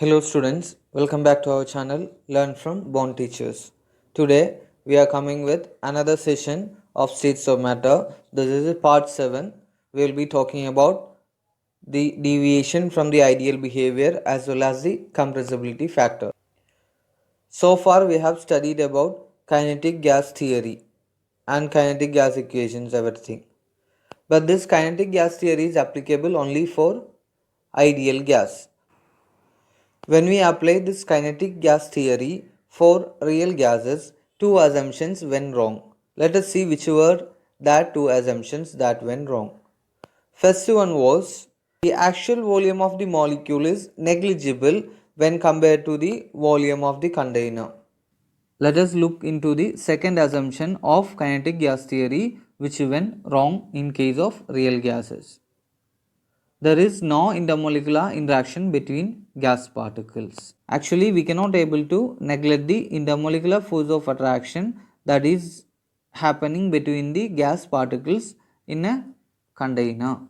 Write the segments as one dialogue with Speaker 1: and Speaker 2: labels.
Speaker 1: Hello students, welcome back to our channel Learn from Born Teachers. Today we are coming with another session of States of Matter. This is part 7. We will be talking about the deviation from the ideal behavior as well as the compressibility factor. So far we have studied about kinetic gas theory and kinetic gas equations, everything. But this kinetic gas theory is applicable only for ideal gas. When we apply this kinetic gas theory for real gases, two assumptions went wrong. Let us see which were that two assumptions that went wrong. First one was the actual volume of the molecule is negligible when compared to the volume of the container. Let us look into the second assumption of kinetic gas theory which went wrong in case of real gases. There is no intermolecular interaction between gas particles. Actually, we cannot able to neglect the intermolecular force of attraction that is happening between the gas particles in a container.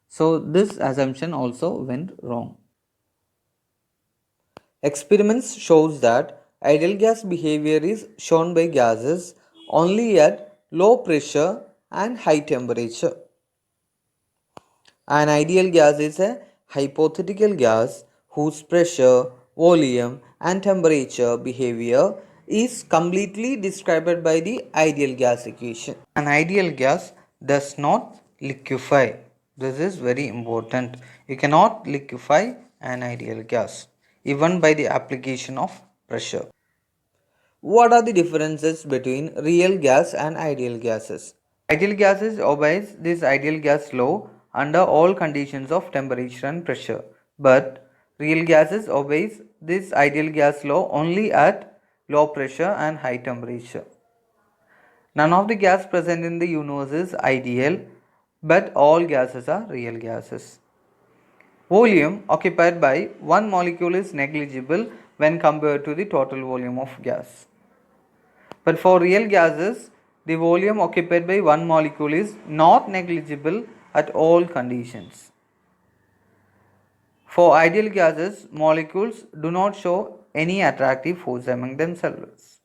Speaker 1: So this assumption also went wrong. Experiments shows that ideal gas behavior is shown by gases only at low pressure and high temperature. An ideal gas is a hypothetical gas whose pressure, volume, and temperature behavior is completely described by the ideal gas equation. An ideal gas does not liquefy. This is very important. You cannot liquefy an ideal gas even by the application of pressure. What are the differences between real gas and ideal gases? Ideal gases obeys this ideal gas law under all conditions of temperature and pressure, but real gases obeys this ideal gas law only at low pressure and high temperature. None of the gas present in the universe is ideal, but all gases are real gases. Volume occupied by one molecule is negligible when compared to the total volume of gas. But for real gases, the volume occupied by one molecule is not negligible at all conditions. For ideal gases, molecules do not show any attractive force among themselves.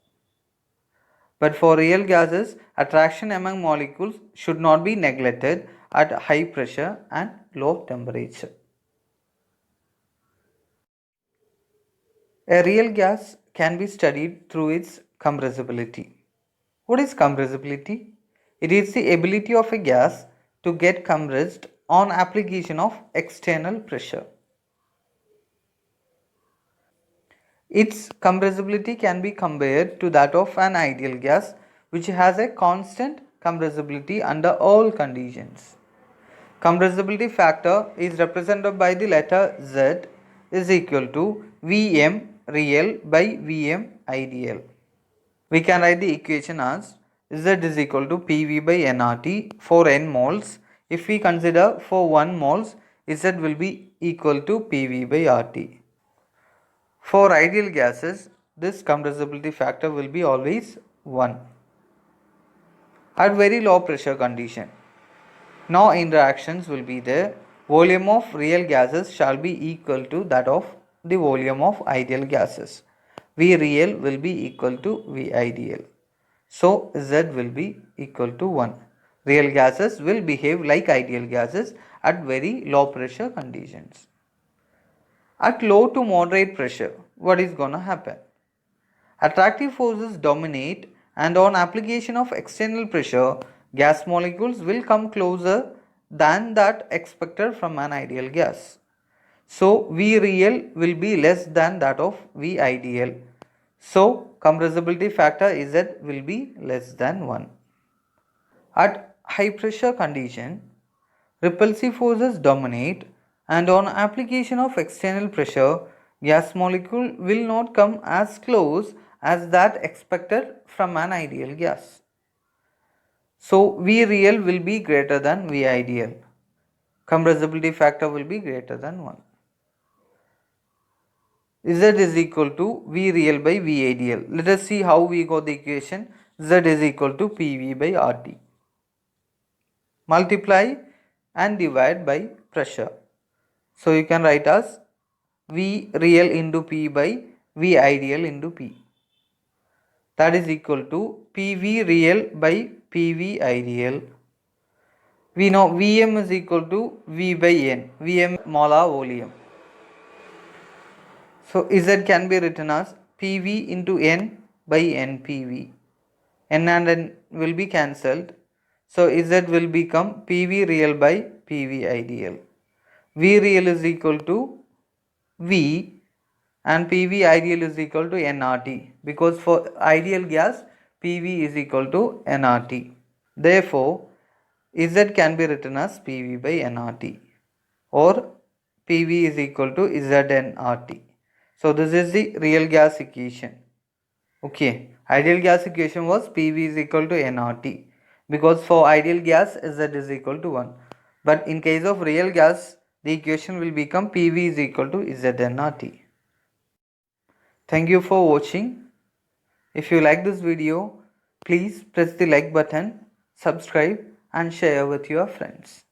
Speaker 1: But for real gases, attraction among molecules should not be neglected at high pressure and low temperature. A real gas can be studied through its compressibility. What is compressibility? It is the ability of a gas to get compressed on application of external pressure. Its compressibility can be compared to that of an ideal gas which has a constant compressibility under all conditions. Compressibility factor is represented by the letter Z is equal to Vm real by Vm ideal. We can write the equation as Z is equal to PV by nRT for n moles. If we consider for 1 moles, Z will be equal to PV by RT. For ideal gases, this compressibility factor will be always 1. At very low pressure condition, no interactions will be there. Volume of real gases shall be equal to that of the volume of ideal gases. V real will be equal to V ideal. So Z will be equal to 1. Real gases will behave like ideal gases at very low pressure conditions. At low to moderate pressure, what is going to happen? Attractive forces dominate, and on application of external pressure, gas molecules will come closer than that expected from an ideal gas. So V real will be less than that of V ideal. So compressibility factor Z will be less than 1. At high pressure condition, repulsive forces dominate, and on application of external pressure, gas molecule will not come as close as that expected from an ideal gas. So V real will be greater than V ideal. Compressibility factor will be greater than 1. Z is equal to V real by V ideal. Let us see how we got the equation. Z is equal to PV by RT. Multiply and divide by pressure. So you can write as V real into P by V ideal into P. That is equal to PV real by PV ideal. We know Vm is equal to V by N. Vm molar volume. So Z can be written as PV into N by NPV. N and N will be cancelled. So Z will become PV real by PV ideal. V real is equal to V and PV ideal is equal to nRT, because for ideal gas PV is equal to nRT. Therefore, Z can be written as PV by nRT, or PV is equal to ZnRT. So this is the real gas equation. Okay, ideal gas equation was PV is equal to nRT, because for ideal gas Z is equal to 1. But in case of real gas, the equation will become PV is equal to ZnRT. Thank you for watching. If you like this video, please press the like button, subscribe and share with your friends.